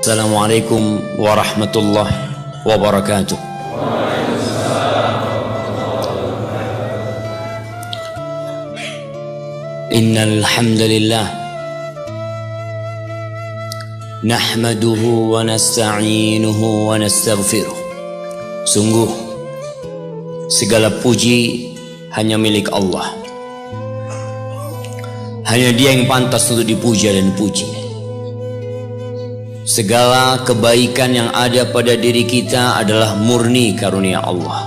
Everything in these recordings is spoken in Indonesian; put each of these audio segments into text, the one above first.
Assalamualaikum warahmatullahi wabarakatuh. Innal hamdalillah nahmaduhu wa nasta'inuhu wa nastaghfiruh. Sungguh segala puji hanya milik Allah. Hanya Dia yang pantas untuk dipuja dan dipuji. Segala kebaikan yang ada pada diri kita adalah murni karunia Allah.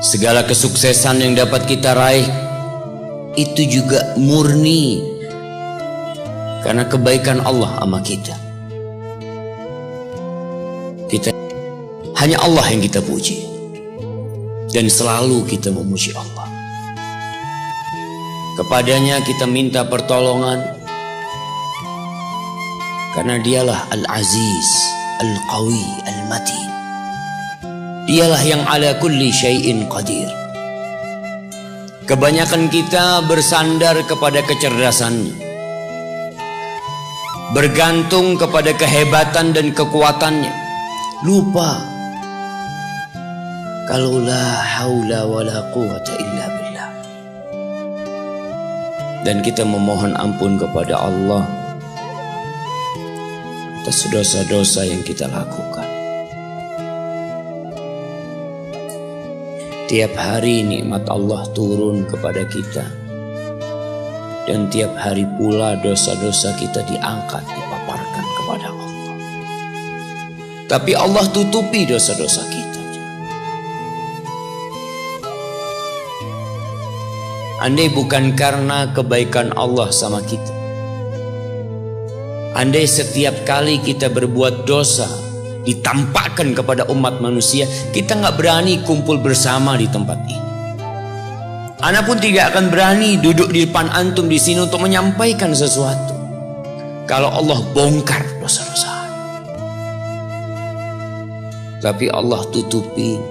Segala kesuksesan yang dapat kita raih itu juga murni karena kebaikan Allah sama kita. Hanya Allah yang kita puji, dan selalu kita memuji Allah. Kepadanya kita minta pertolongan, karena Dialah Al-Aziz, Al-Qawi, Al-Matin. Dialah yang ala kulli syai'in qadir. Kebanyakan kita bersandar kepada kecerdasannya, bergantung kepada kehebatan dan kekuatannya, lupa kalau la haula wa la quwata illa billah. Dan kita memohon ampun kepada Allah atas dosa-dosa yang kita lakukan. Tiap hari nikmat Allah turun kepada kita, dan tiap hari pula dosa-dosa kita diangkat, dipaparkan kepada Allah. Tapi Allah tutupi dosa-dosa kita. Andai bukan karena kebaikan Allah sama kita, andai setiap kali kita berbuat dosa ditampakkan kepada umat manusia, kita nggak berani kumpul bersama di tempat ini. Ana pun tidak akan berani duduk di depan antum di sini untuk menyampaikan sesuatu kalau Allah bongkar dosa-dosa. Tapi Allah tutupi,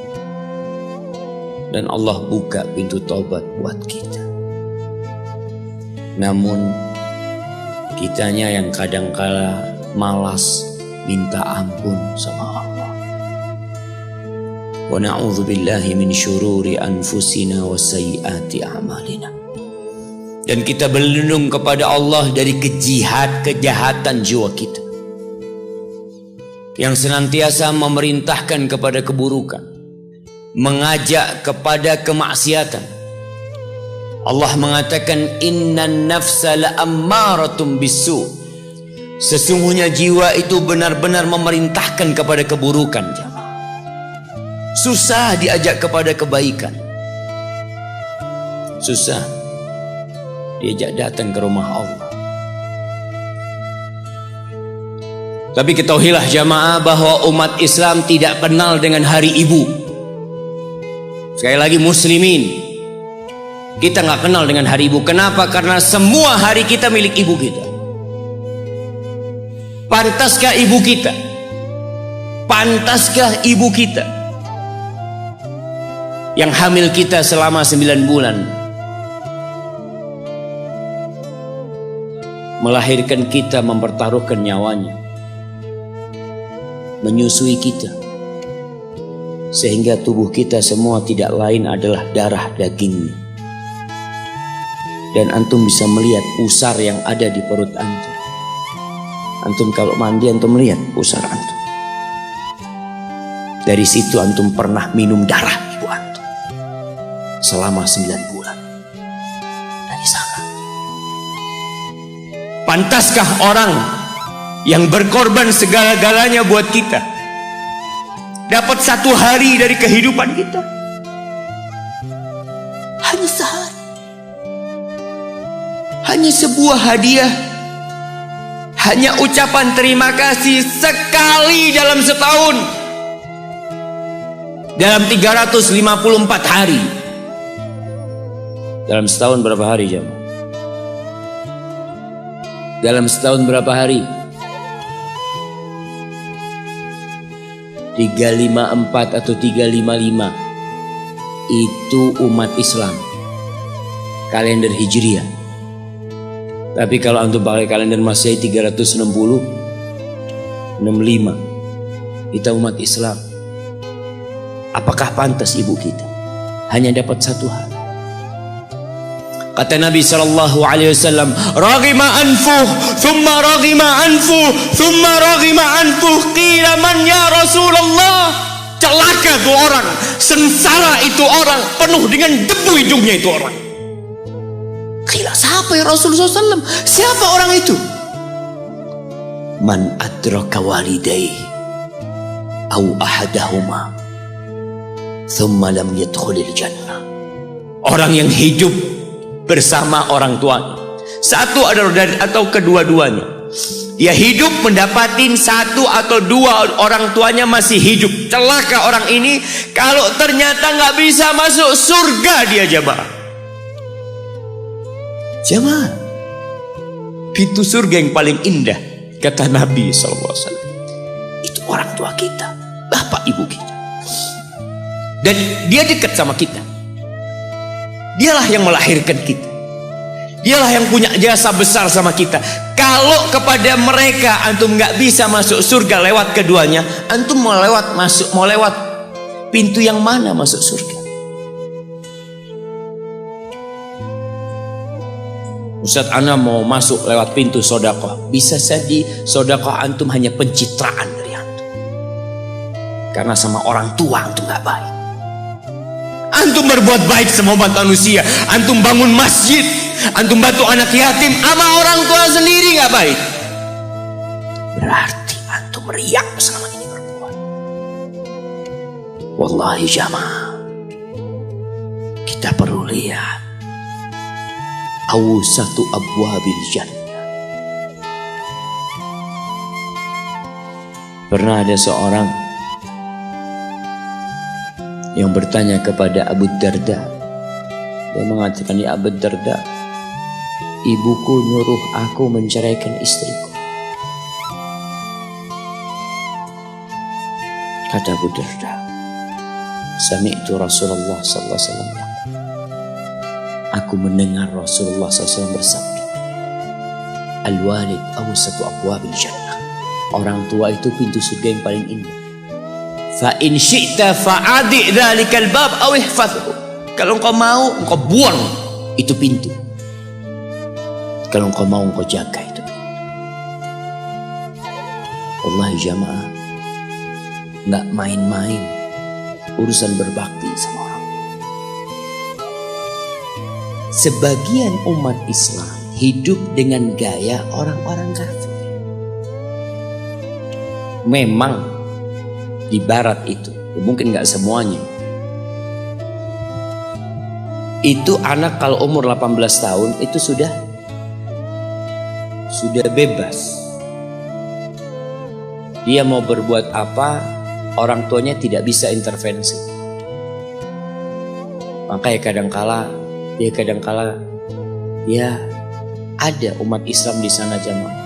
dan Allah buka pintu taubat buat kita. Namun kitanya yang kadangkala malas minta ampun sama Allah. Wa na'udzu billahi min syururi anfusina wa sayyiati a'malina. Dan kita berlindung kepada Allah dari kejahatan jiwa kita yang senantiasa memerintahkan kepada keburukan, mengajak kepada kemaksiatan. Allah mengatakan innan nafsa la'ammaratun bisu'. Sesungguhnya jiwa itu benar-benar memerintahkan kepada keburukan. Susah diajak kepada kebaikan, susah diajak datang ke rumah Allah. Tapi ketahuilah jamaah bahwa umat Islam tidak kenal dengan hari ibu. Sekali lagi muslimin, kita nggak kenal dengan hari ibu. Kenapa? Karena semua hari kita milik ibu kita. Pantaskah ibu kita? Pantaskah ibu kita yang hamil kita selama 9 bulan, melahirkan kita, mempertaruhkan nyawanya, menyusui kita, sehingga tubuh kita semua tidak lain adalah darah dagingnya. Dan antum bisa melihat pusar yang ada di perut antum. Antum kalau mandi antum melihat pusar antum. Dari situ antum pernah minum darah ibu antum selama 9 bulan. Dari sana. Pantaskah orang yang berkorban segala-galanya buat kita dapat 1 hari dari kehidupan kita? Hanya sehari. Hanya sebuah hadiah, hanya ucapan terima kasih sekali dalam setahun, dalam 354 hari. Dalam setahun berapa hari jemaah? Dalam setahun berapa hari? 354 atau 355. Itu umat Islam, kalender Hijriah. Tapi kalau antum pakai kalender Masehi 360, 65. Kita umat Islam. Apakah pantas ibu kita hanya dapat satu hal? Kata Nabi SAW, raghima anfuh, thumma raghima anfuh, thumma raghima anfuh. Qila man ya Rasulullah? Celaka itu orang, sengsara itu orang, penuh dengan debu hidungnya itu orang. Qila, siapa ya Rasulullah SAW? Siapa orang itu? Man adraka walidayhi au ahadahuma thumma lam yadkhulil jannah. Orang yang hidup bersama orang tuanya, satu atau kedua-duanya. Dia hidup mendapatin satu atau dua orang tuanya masih hidup. Celaka orang ini kalau ternyata nggak bisa masuk surga dia jamaah. Jamaah, pintu surga yang paling indah kata Nabi SAW itu orang tua kita, bapak ibu kita. Dan dia dekat sama kita. Dialah yang melahirkan kita. Dialah yang punya jasa besar sama kita. Kalau kepada mereka antum nggak bisa masuk surga lewat keduanya, antum mau lewat pintu yang mana masuk surga? Ustaz, ana mau masuk lewat pintu sodakoh. Bisa jadi sodakoh antum hanya pencitraan dari antum, karena sama orang tua antum nggak baik. Antum berbuat baik sama umat manusia, antum bangun masjid, antum bantu anak yatim, sama orang tua sendiri nggak baik, berarti antum riak selama ini berbuat. Wallahi jamaah, kita perlu lihat awsatu abwabil jannah. Pernah ada seorang yang bertanya kepada Abu Darda. Dia mengatakan, ya Abu Darda, ibuku nyuruh aku menceraikan istriku. Kata Abu Darda, sami'tu Rasulullah sallallahu alaihi wasallam. Aku mendengar Rasulullah SAW bersabda, al-walid awsatu abwabil jannah. Orang tua itu pintu surga yang paling indah. Fa in syi'ta fa'adi dzalikal bab aw ihfazhu. Kalau engkau mau, engkau buang itu pintu. Kalau engkau mau, engkau jaga itu pintu. Wallahi jamaah, enggak main-main urusan berbakti sama orang. Sebagian umat Islam hidup dengan gaya orang-orang kafir. Memang di barat itu, mungkin nggak semuanya, itu anak kalau umur 18 tahun itu sudah bebas. Dia mau berbuat apa, orang tuanya tidak bisa intervensi. Makanya kadangkala dia ada umat Islam di sana jamaah.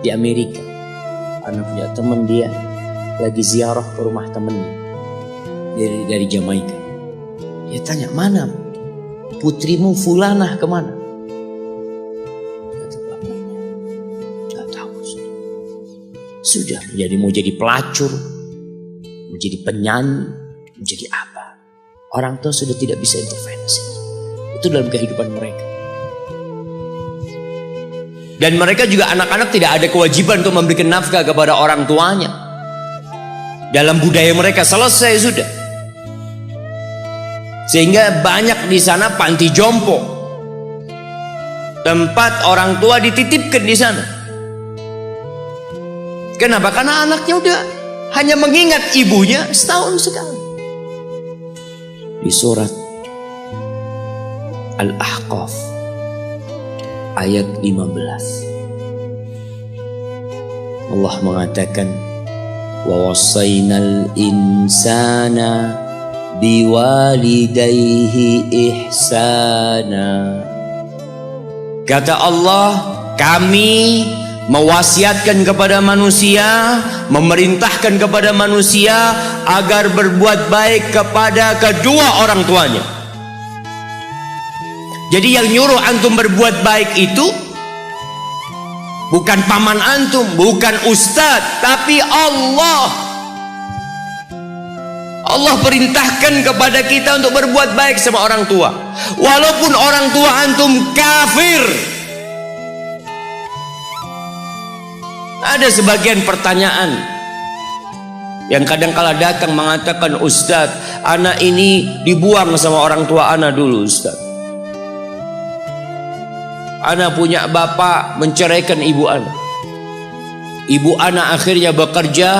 Di Amerika, anak punya teman dia lagi ziarah ke rumah temennya dari Jamaika. Dia tanya, mana putrimu Fulanah kemana? Kata bapaknya, nggak tahu. Sudah mau jadi pelacur, mau jadi penyanyi, mau jadi apa? Orang tua sudah tidak bisa intervensi. Itu dalam kehidupan mereka. Dan mereka juga anak-anak tidak ada kewajiban untuk memberikan nafkah kepada orang tuanya. Dalam budaya mereka selesai sudah. Sehingga banyak di sana panti jompo, tempat orang tua dititipkan di sana. Kenapa? Karena anaknya udah hanya mengingat ibunya setahun sekali. Di surat Al-Ahqaf ayat 15 Allah mengatakan, wa wassaynal insana biwalidayhi ihsana. Kata Allah, kami mewasiatkan kepada manusia, memerintahkan kepada manusia agar berbuat baik kepada kedua orang tuanya. Jadi yang nyuruh antum berbuat baik itu bukan paman antum, bukan ustadz, tapi Allah. Allah perintahkan kepada kita untuk berbuat baik sama orang tua, walaupun orang tua antum kafir. Ada sebagian pertanyaan yang kadang kala datang mengatakan, Ustadz, anak ini dibuang sama orang tua anak dulu, Ustadz. Anak punya bapak menceraikan ibu anak. Ibu anak akhirnya bekerja,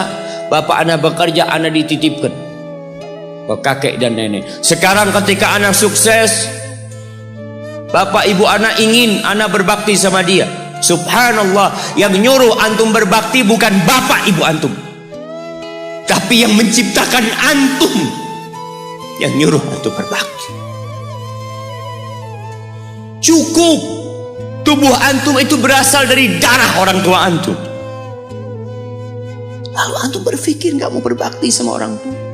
bapak anak bekerja, anak dititipkan ke kakek dan nenek. Sekarang ketika anak sukses, bapak ibu anak ingin anak berbakti sama dia. Subhanallah, yang nyuruh antum berbakti bukan bapak ibu antum, tapi yang menciptakan antum yang nyuruh antum berbakti. Cukup tubuh antum itu berasal dari darah orang tua antum, lalu antum berpikir gak mau berbakti sama orang tua.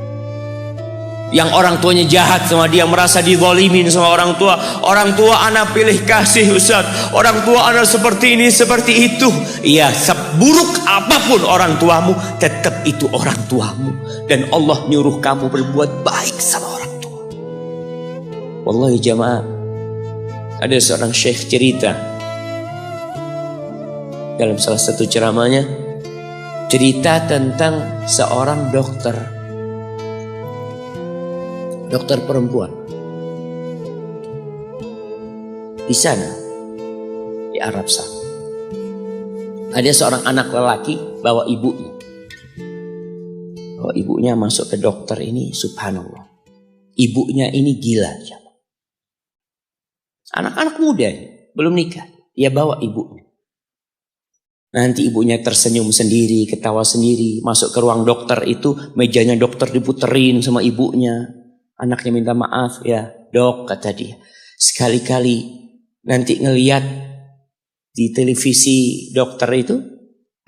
Yang orang tuanya jahat sama dia, merasa dizalimin sama orang tua. Orang tua anak pilih kasih, Ustaz. Orang tua anak seperti ini, seperti itu. Iya, seburuk apapun orang tuamu, tetap itu orang tuamu. Dan Allah nyuruh kamu berbuat baik sama orang tua. Wallahi jamaah, ada seorang syekh cerita dalam salah satu ceramahnya, cerita tentang seorang dokter perempuan di sana, di Arab sana. Ada seorang anak lelaki bawa ibunya masuk ke dokter ini. Subhanallah, ibunya ini gila. Anak-anak muda belum nikah, dia bawa ibunya. Nanti ibunya tersenyum sendiri, ketawa sendiri. Masuk ke ruang dokter itu, mejanya dokter diputerin sama ibunya. Anaknya minta maaf, ya dok, kata dia, sekali-kali nanti ngeliat di televisi dokter itu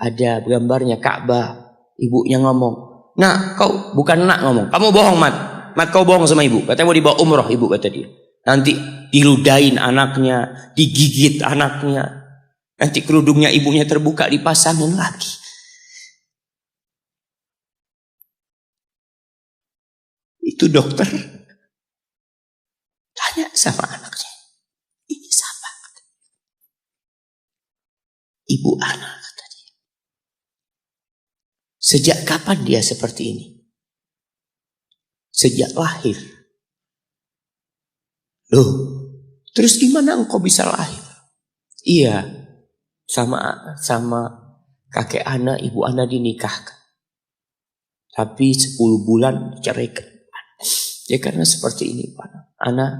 ada gambarnya Ka'bah. Ibunya ngomong, nak kau bukan nak ngomong, kamu bohong mat kau bohong sama ibu, katanya mau dibawa umroh ibu, kata dia. Nanti diludahin anaknya, digigit anaknya, nanti kerudungnya ibunya terbuka dipasangin lagi. Itu dokter tanya sama anaknya, ini siapa? Ibu anak, kata dia. Sejak kapan dia seperti ini? Sejak lahir. Loh, terus gimana engkau bisa lahir? Iya, sama kakek anak, ibu anak dinikahkan, tapi 10 bulan diceraikan. Ya karena seperti ini Pak, anak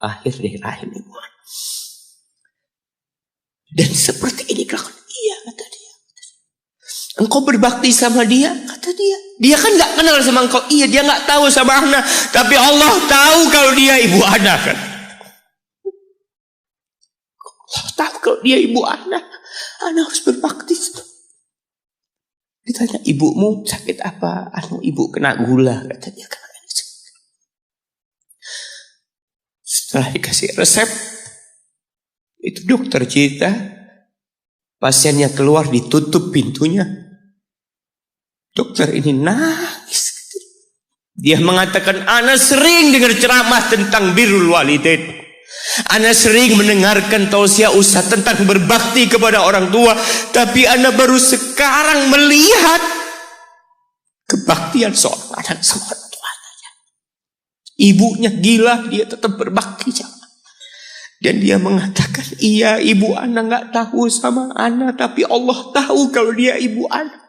akhir dari rahim ibu. Dan seperti ini kelakuan. Iya, kata dia. Engkau berbakti sama dia, kata dia. Dia kan gak kenal sama engkau. Iya, dia gak tahu sama anak, tapi Allah tahu kalau dia ibu anak kan. Allah tahu kalau dia ibu anak harus berbakti. Ditanya, ibumu sakit apa? Ibu kena gula, kata dia. Setelah dikasih resep, itu dokter cerita, pasiennya keluar, ditutup pintunya. Dokter ini nangis. Dia mengatakan, ana sering dengar ceramah tentang birrul walidain. Ana sering mendengarkan tausiah ustaz tentang berbakti kepada orang tua, tapi ana baru sekarang melihat kebaktian seorang anak sama orang tuanya. Ibunya gila, dia tetap berbakti. Dan dia mengatakan, iya ibu anak gak tahu sama anak, tapi Allah tahu kalau dia ibu anak.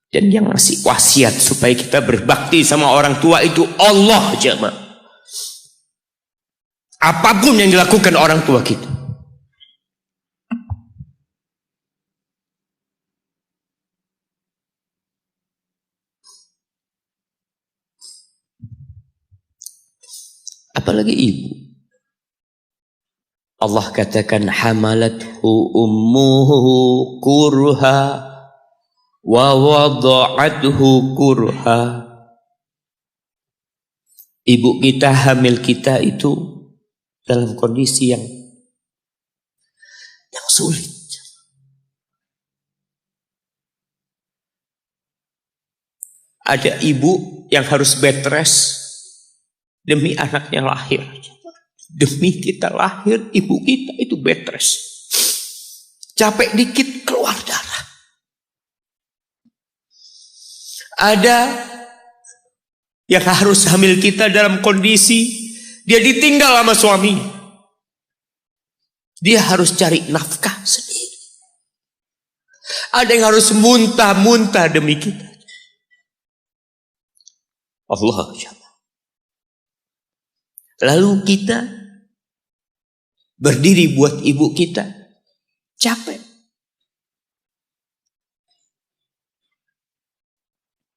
Dan yang ngasih wasiat supaya kita berbakti sama orang tua itu Allah, jemaah. Apapun yang dilakukan orang tua kita, apalagi ibu. Allah katakan, hamalathu ummuhu kurha wa wada'athu kurha. Ibu kita, hamil kita itu dalam kondisi yang yang sulit. Ada ibu yang harus bed rest demi anaknya lahir. Demi kita lahir, ibu kita itu bed rest. Capek dikit keluar darah. Ada yang harus hamil kita dalam kondisi dia ditinggal sama suami. Dia harus cari nafkah sendiri. Ada yang harus muntah-muntah demi kita. Allah. Lalu kita berdiri buat ibu kita, capek.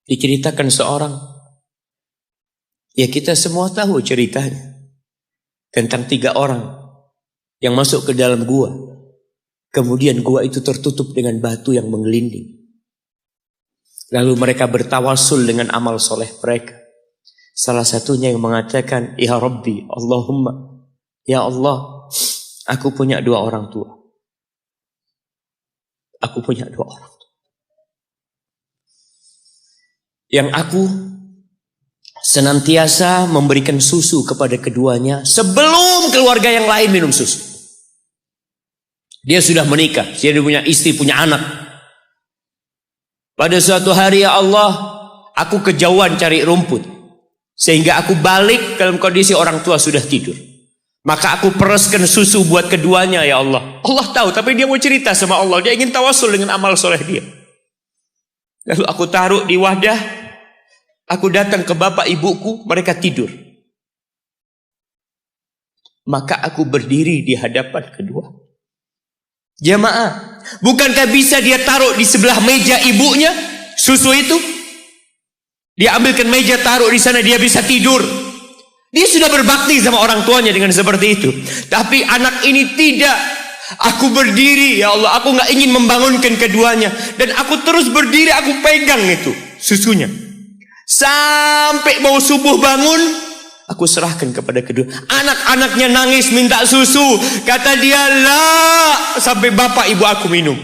Diceritakan seorang, ya kita semua tahu ceritanya, tentang 3 orang yang masuk ke dalam gua. Kemudian gua itu tertutup dengan batu yang menggelinding. Lalu mereka bertawasul dengan amal soleh mereka. Salah satunya yang mengatakan, Ya Rabbi, Allahumma, Ya Allah, aku punya 2 orang tua. Aku punya 2 orang tua. Yang aku senantiasa memberikan susu kepada keduanya sebelum keluarga yang lain minum susu. Dia sudah menikah, dia punya istri, punya anak. Pada suatu hari, ya Allah, aku kejauhan cari rumput. Sehingga aku balik dalam kondisi orang tua sudah tidur. Maka aku pereskan susu buat keduanya, ya Allah. Allah tahu, tapi dia mau cerita sama Allah. Dia ingin tawasul dengan amal soleh dia. Lalu aku taruh di wadah. Aku datang ke bapak ibuku, mereka tidur. Maka aku berdiri di hadapan kedua. Jamaah, bukankah bisa dia taruh di sebelah meja ibunya susu itu? Dia ambilkan meja, taruh di sana, dia bisa tidur. Dia sudah berbakti sama orang tuanya dengan seperti itu. Tapi anak ini tidak. Aku berdiri, ya Allah, aku gak ingin membangunkan keduanya. Dan aku terus berdiri, aku pegang itu susunya. Sampai mau subuh bangun, aku serahkan kepada kedua. Anak-anaknya nangis minta susu. Kata dia, lah, sampai bapak ibu aku minum.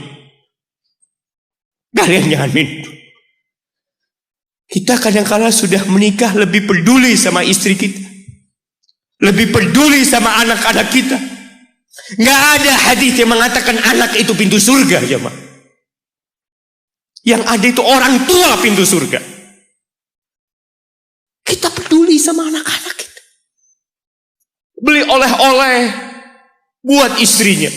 Kalian jangan minum. Kita kadang-kala sudah menikah lebih peduli sama istri kita. Lebih peduli sama anak-anak kita. Nggak ada hadis yang mengatakan anak itu pintu surga, jemaah. Yang ada itu orang tua pintu surga. Kita peduli sama anak-anak kita. Beli oleh-oleh buat istrinya.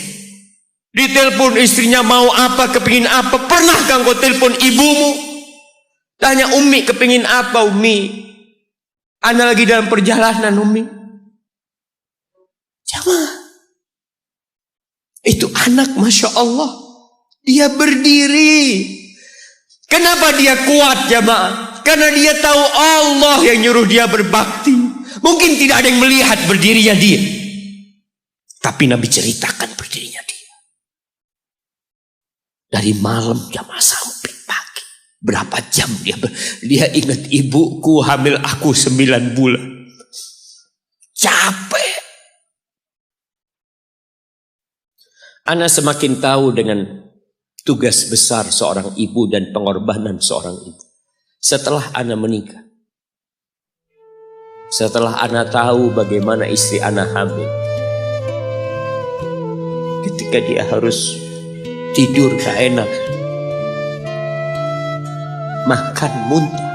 Ditelepon istrinya mau apa, kepingin apa. Pernahkah engkau telepon ibumu? Tanya, Umi kepingin apa, Umi? Ana lagi dalam perjalanan, Umi. Jamaah, itu anak, Masya Allah, dia berdiri. Kenapa dia kuat, jamaah? Karena dia tahu Allah yang nyuruh dia berbakti. Mungkin tidak ada yang melihat berdirinya dia, tapi Nabi ceritakan berdirinya dia. Dari malam jamaah sampai pagi. Berapa jam dia ingat, ibuku hamil aku 9 bulan. Capek. Ana semakin tahu dengan tugas besar seorang ibu dan pengorbanan seorang ibu. Setelah Ana menikah. Setelah Ana tahu bagaimana istri Ana hamil. Ketika dia harus tidur gak enak. Makan muntah.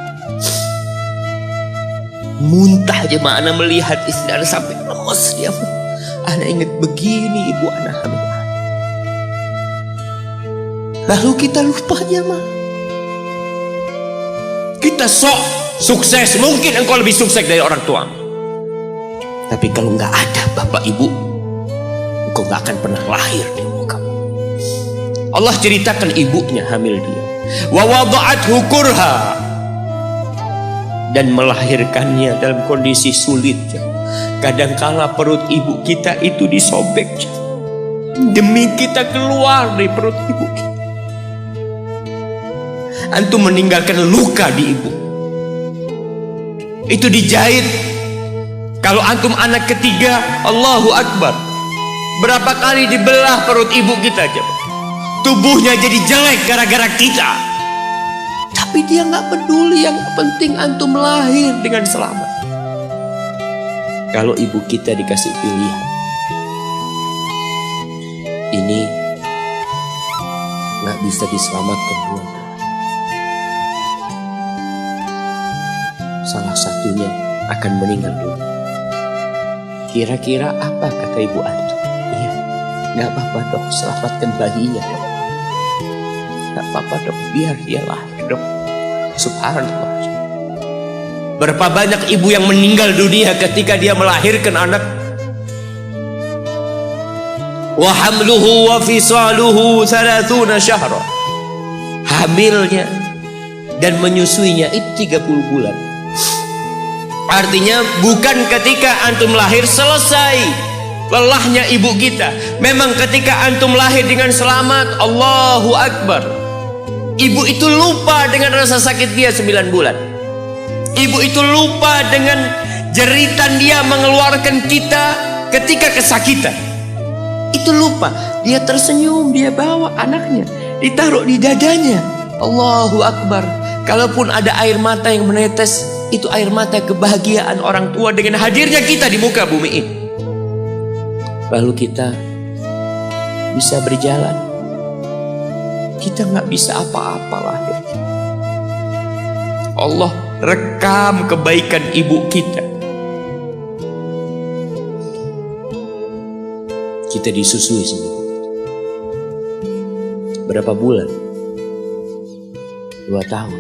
Muntah aja Ana melihat istri Ana sampai lemes dia. Ana ingat begini ibu Ana hamil. Lalu kita lupa jemaah. Kita sok sukses. Mungkin engkau lebih sukses dari orang tua. Tapi kalau nggak ada bapak ibu, engkau nggak akan pernah lahir di muka kamu. Allah ceritakan ibunya hamil dia. Wa wada'athu kurha, dan melahirkannya dalam kondisi sulit. Kadangkala perut ibu kita itu disobek demi kita keluar dari perut ibu kita. Antum meninggalkan luka di ibu. Itu dijahit. Kalau antum anak ketiga, Allahu Akbar. Berapa kali dibelah perut ibu kita coba. Tubuhnya jadi jelek gara-gara kita. Tapi dia nggak peduli, yang penting antum lahir dengan selamat. Kalau ibu kita dikasih pilihan, ini nggak bisa diselamatkan dua. Salah satunya akan meninggal dulu. Kira-kira apa kata ibu antum? Iya, nggak apa-apa dok, selamatkan bayinya dok. Nggak apa-apa dok, biar dia lahir dok. Subhanallah. Berapa banyak ibu yang meninggal dunia ketika dia melahirkan anak. Wa hamluhu wa fisaluhu 30 syahra. Hamilnya dan menyusuinya itu 30 bulan. Artinya bukan ketika antum lahir selesai lelahnya ibu kita. Memang ketika antum lahir dengan selamat, Allahu Akbar, ibu itu lupa dengan rasa sakit dia 9 bulan. Ibu itu lupa dengan jeritan dia mengeluarkan kita ketika kesakitan. Itu lupa. Dia tersenyum, dia bawa anaknya, ditaruh di dadanya. Allahu Akbar. Kalaupun ada air mata yang menetes, itu air mata kebahagiaan orang tua dengan hadirnya kita di muka bumi ini. Lalu kita bisa berjalan. Kita nggak bisa apa-apa lahir. Allah rekam kebaikan ibu kita. Kita disusui sendiri. Berapa bulan? 2 tahun.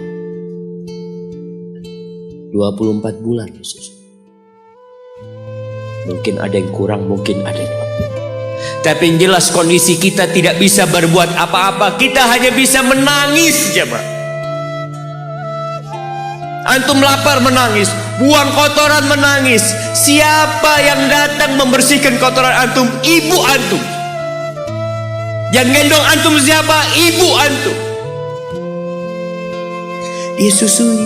24 bulan disusui. Mungkin ada yang kurang, mungkin ada yang lebih. Tapi yang jelas kondisi kita tidak bisa berbuat apa-apa. Kita hanya bisa menangis saja, Pak. Antum lapar menangis, buang kotoran menangis. Siapa yang datang membersihkan kotoran antum? Ibu antum. Yang gendong antum siapa? Ibu antum. Dia susui,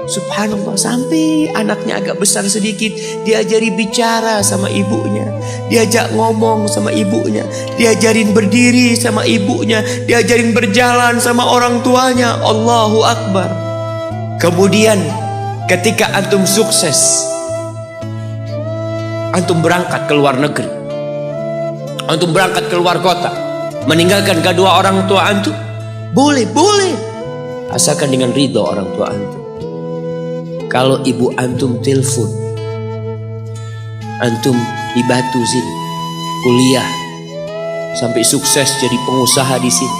subhanallah, sampai anaknya agak besar sedikit, diajari bicara sama ibunya, diajak ngomong sama ibunya, diajarin berdiri sama ibunya, diajarin berjalan sama orang tuanya. Allahu Akbar. Kemudian ketika antum sukses, antum berangkat ke luar negeri, antum berangkat ke luar kota, meninggalkan kedua orang tua antum, boleh, asalkan dengan ridho orang tua antum. Kalau ibu antum telepon, antum di Batu sini, kuliah, sampai sukses jadi pengusaha di sini,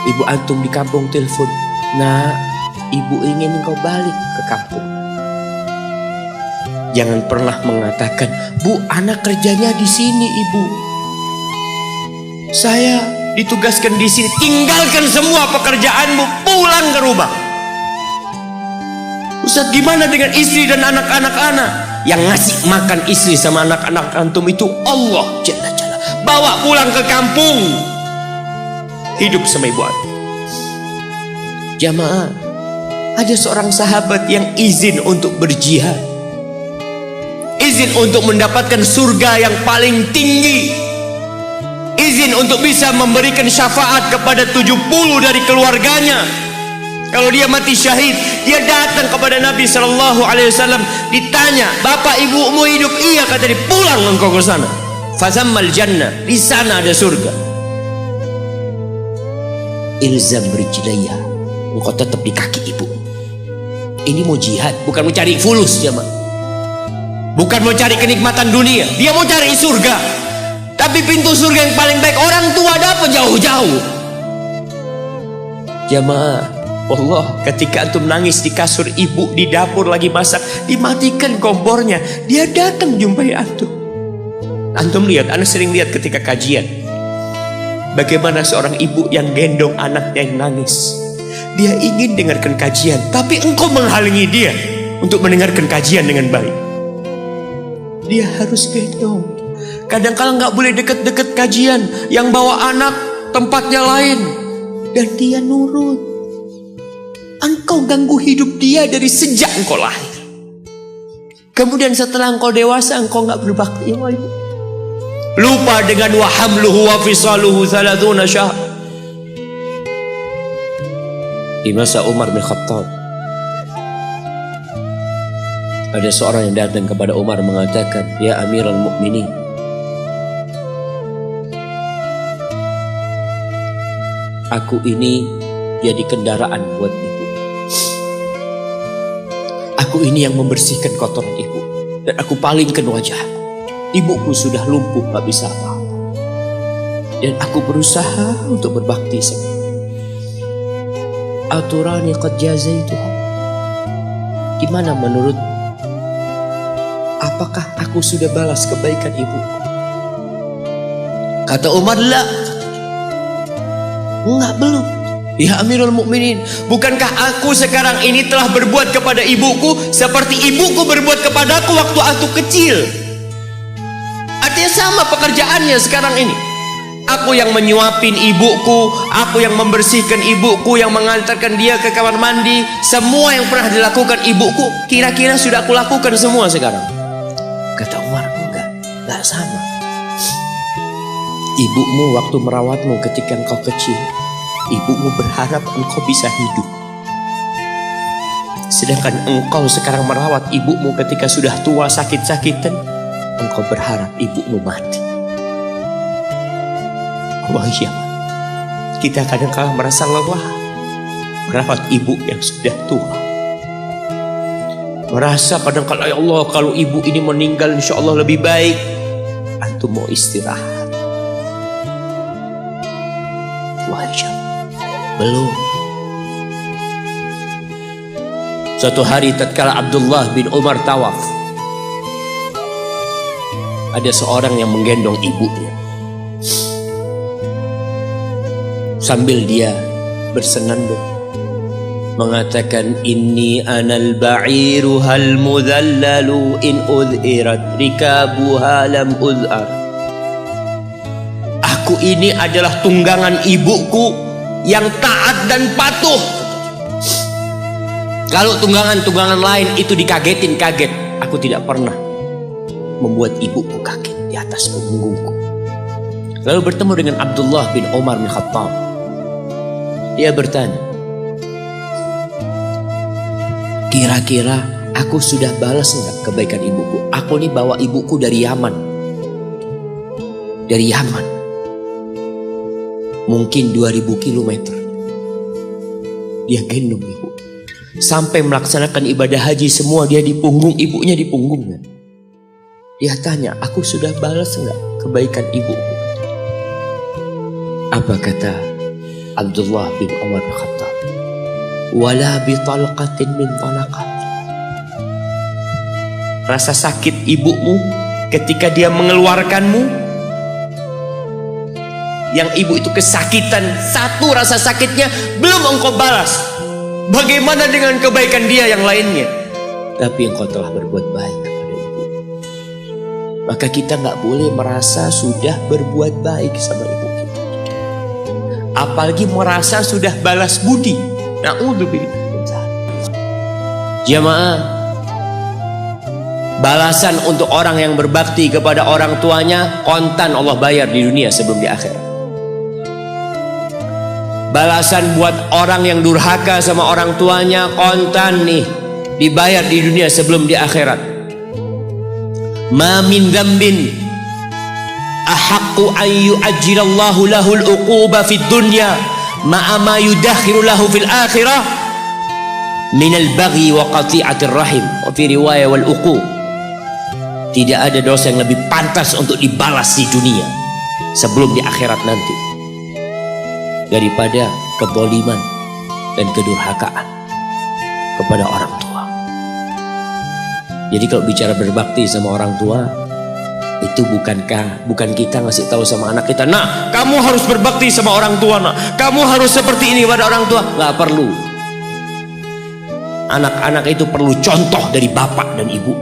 ibu antum di kampung telepon, nah, ibu ingin kau balik ke kampung. Jangan pernah mengatakan, Bu, anak kerjanya di sini, Ibu. Saya ditugaskan di sini. Tinggalkan semua pekerjaanmu, pulang ke rumah. Ustaz, gimana dengan istri dan anak-anak anak? Yang ngasih makan istri sama anak-anak antum itu Allah Jalla Jalla. Bawa pulang ke kampung, hidup sama ibu antum. Jamaah, ada seorang sahabat yang izin untuk berjihad, izin untuk mendapatkan surga yang paling tinggi, izin untuk bisa memberikan syafaat kepada 70 dari keluarganya. Kalau dia mati syahid, dia datang kepada Nabi SAW, ditanya, bapak ibumu hidup? Iya, kata dia. Pulang engkau ke sana, fazammal jannah, di sana ada surga. Ilzam rijlaiha, engkau tetap di kaki ibu. Ini mau jihad, bukan mau cari fulus, jemaah. Bukan mau cari kenikmatan dunia, dia mau cari surga. Tapi pintu surga yang paling baik orang tua dapat jauh-jauh. Jemaah, Allah, ketika antum nangis di kasur ibu, di dapur lagi masak, dimatikan kompornya, dia datang jumpai antum. Antum lihat, anak sering lihat ketika kajian, bagaimana seorang ibu yang gendong anaknya yang nangis. Dia ingin dengarkan kajian, tapi engkau menghalangi dia untuk mendengarkan kajian dengan baik. Dia harus gendong. Kadang-kadang nggak boleh deket-deket kajian, yang bawa anak tempatnya lain, dan dia nurut. Engkau ganggu hidup dia dari sejak engkau lahir. Kemudian setelah engkau dewasa, engkau nggak berbakti sama ibu. lupa dengan wa hamluhu wa fisaluhu 30 syahr. Di masa Umar bin Khattab, ada seorang yang datang kepada Umar mengatakan, "Ya Amirul Mukminin, aku ini jadi kendaraan buat ibu. Aku ini yang membersihkan kotoran ibu, dan aku palingkan wajahku. Ibuku sudah lumpuh, gak bisa apa-apa. Dan aku berusaha untuk berbakti sama ibu. Aturani qad jazaituha. Gimana menurut? Apakah aku sudah balas kebaikan ibuku?" Kata Umar, "La." Enggak, belum. "Ya Amirul Mukminin, bukankah aku sekarang ini telah berbuat kepada ibuku seperti ibuku berbuat kepadaku waktu aku kecil?" Artinya sama pekerjaannya sekarang ini. Aku yang menyuapin ibuku, aku yang membersihkan ibuku, yang mengantarkan dia ke kamar mandi. Semua yang pernah dilakukan ibuku, kira-kira sudah aku lakukan semua sekarang. Kata Umar, enggak sama. Ibumu waktu merawatmu ketika engkau kecil, ibumu berharap engkau bisa hidup. Sedangkan engkau sekarang merawat ibumu ketika sudah tua sakit-sakitan, engkau berharap ibumu mati. Wah iya, kita kadang-kadang merasa lelah merawat ibu yang sudah tua. Merasa kadang-kadang, ya Allah, kalau ibu ini meninggal insya Allah lebih baik. Antum mau istirahat. Wah iya, belum. Suatu hari tatkala Abdullah bin Umar tawaf, ada seorang yang menggendong ibunya. Sambil dia bersenandung mengatakan, "Inni anal ba'iru hal mudhallalu in udhirat rikabuha lam udhar." Aku ini adalah tunggangan ibuku yang taat dan patuh. Kalau tunggangan-tunggangan lain itu dikagetin, kaget. Aku tidak pernah membuat ibuku kaget di atas punggungku. Lalu bertemu dengan Abdullah bin Umar bin Khattab. Dia bertanya, "Kira-kira aku sudah balas enggak kebaikan ibuku? Aku nih bawa ibuku dari Yaman. Dari Yaman. Mungkin 2000 kilometer. Dia gendong ibu. Sampai melaksanakan ibadah haji semua dia di punggung, ibunya di punggungnya. Dia tanya, aku sudah balas enggak kebaikan ibuku?" Apa kata Abdullah bin Umar bin Khattab? "Wala bitalqatin min talaqat." Rasa sakit ibumu ketika dia mengeluarkanmu, yang ibu itu kesakitan, satu rasa sakitnya belum engkau balas. Bagaimana dengan kebaikan dia yang lainnya? Tapi engkau telah berbuat baik kepada ibu. Maka kita gak boleh merasa sudah berbuat baik sama ibu. Apalagi merasa sudah balas budi. Na'udzubillah. Jamaah, balasan untuk orang yang berbakti kepada orang tuanya kontan Allah bayar di dunia sebelum di akhirat. Balasan buat orang yang durhaka sama orang tuanya kontan nih, dibayar di dunia sebelum di akhirat. Ma min dzambin ahaqqu an yu'ajjilallahu lahul uquba fid dunya ma'a ma yudakhiru lahu fil akhirah minal baghi wa qati'atir rahim wa fi riwayah wal uqu. Tidak ada dosa yang lebih pantas untuk dibalas di dunia sebelum di akhirat nanti daripada keboliman dan kedurhakaan kepada orang tua. Jadi kalau bicara berbakti sama orang tua, itu bukan kita ngasih tahu sama anak kita, "Nah, kamu harus berbakti sama orang tua, nak. Kamu harus seperti ini pada orang tua." Nggak perlu. Anak-anak itu perlu contoh dari bapak dan ibu.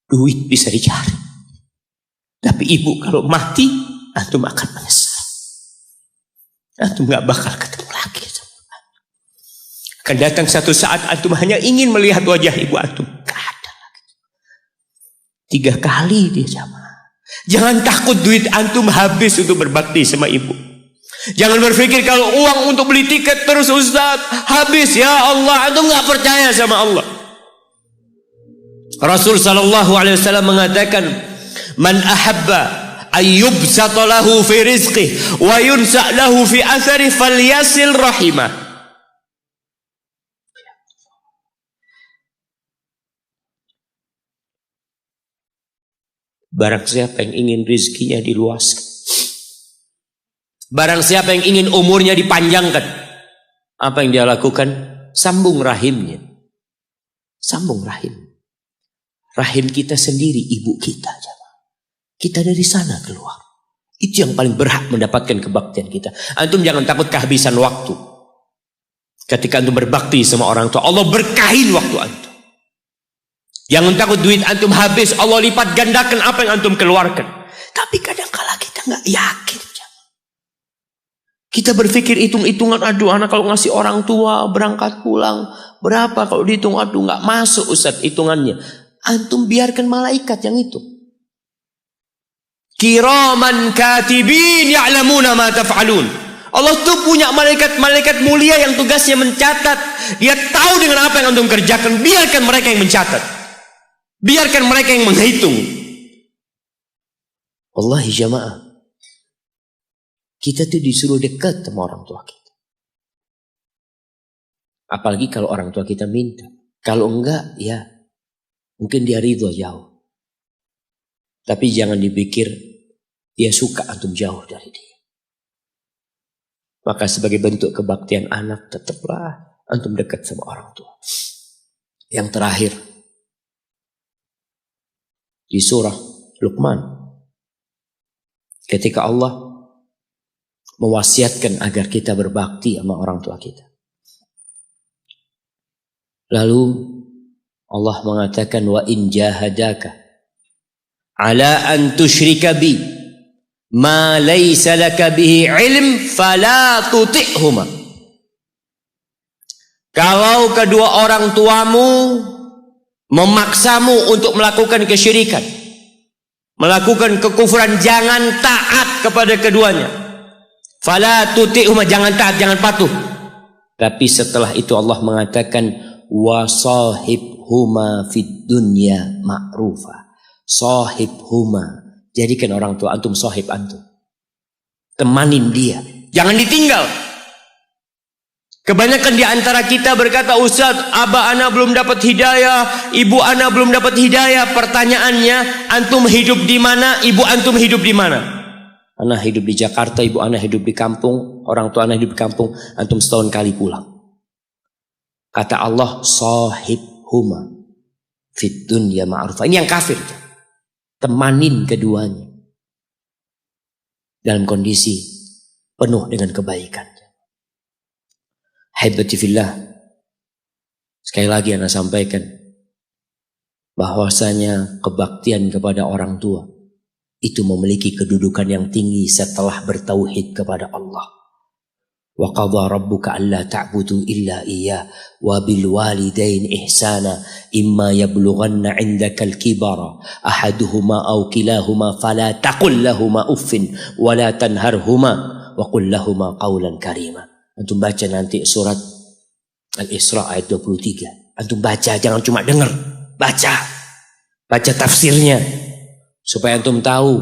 Duit bisa dicari. Tapi ibu kalau mati, antum akan menyesal. Antum gak bakal ketemu lagi. Akan datang satu saat antum hanya ingin melihat wajah ibu antum. Gak ada lagi. 3 kali dia jamaah. Jangan takut duit antum habis untuk berbakti sama ibu. Jangan berpikir kalau uang untuk beli tiket terus Ustaz habis. Ya Allah, antum gak percaya sama Allah. Rasul sallallahu alaihi wasallam mengatakan, "Man ahabba ayyubsata lahu fi rizqihi wa yunsa lahu fi athari falyasil rahimah." Barang siapa yang ingin rizkinya diluaskan, barang siapa yang ingin umurnya dipanjangkan, apa yang dia lakukan? Sambung rahimnya. Sambung rahim. Rahim kita sendiri, ibu kita. Kita dari sana keluar. Itu yang paling berhak mendapatkan kebaktian kita. Antum jangan takut kehabisan waktu. Ketika antum berbakti sama orang tua, Allah berkahin waktu antum. Jangan takut duit antum habis, Allah lipat gandakan apa yang antum keluarkan. Tapi kadang-kala kita nggak yakin. Kita berpikir hitung-hitungan, aduh anak kalau ngasih orang tua berangkat pulang berapa, kalau dihitung aduh nggak masuk Ustaz hitungannya. Antum biarkan malaikat yang itu. Kiraman katibin ya'lamuna ma taf'alun. Allah tuh punya malaikat-malaikat mulia yang tugasnya mencatat. Dia tahu dengan apa yang antum kerjakan. Biarkan mereka yang mencatat. Biarkan mereka yang menghitung. Wallahi jamaah, kita tuh disuruh dekat sama orang tua kita. Apalagi kalau orang tua kita minta. Kalau enggak, ya mungkin dia ridho jauh. Tapi jangan dipikir dia suka antum jauh dari dia. Maka sebagai bentuk kebaktian anak, tetaplah antum dekat sama orang tua. Yang terakhir, di surah Luqman, ketika Allah mewasiatkan agar kita berbakti sama orang tua kita. Lalu Allah mengatakan, wa in jahadaka ala an tusyrika bi ma laysa laka bihi ilm fala tuti'huma. Kalau kedua orang tuamu memaksamu untuk melakukan kesyirikan, melakukan kekufuran, jangan taat kepada keduanya. Fala tuti'huma, jangan taat, jangan patuh. Tapi setelah itu Allah mengatakan, wa sahibhuma fid dunya ma'rufa. Sahibhuma, jadikan orang tua antum sahib antum. Temanin dia, jangan ditinggal. Kebanyakan di antara kita berkata, Ustaz, abah ana belum dapat hidayah, ibu ana belum dapat hidayah. Pertanyaannya, antum hidup di mana? Ibu antum hidup di mana? Ana hidup di Jakarta, ibu ana hidup di kampung, orang tua ana hidup di kampung, antum setahun kali pulang. Kata Allah, sahibhuma fid dunya ma'rufa. Ini yang kafir. Temanin keduanya dalam kondisi penuh dengan kebaikan. Haibati fillah, sekali lagi ana sampaikan bahwasanya kebaktian kepada orang tua itu memiliki kedudukan yang tinggi setelah bertauhid kepada Allah. Wa qadha rabbuka alla ta'budu illa iyyah wa bil walidain ihsana imma yablughanna 'indaka al-kibara ahaduhuma aw kilahuma fala taqul lahumā uffin wa la tanharhuma wa qul lahumā qawlan karīma. Antum baca nanti surat Al-Isra ayat 23. Antum baca, jangan cuma dengar, baca tafsirnya supaya antum tahu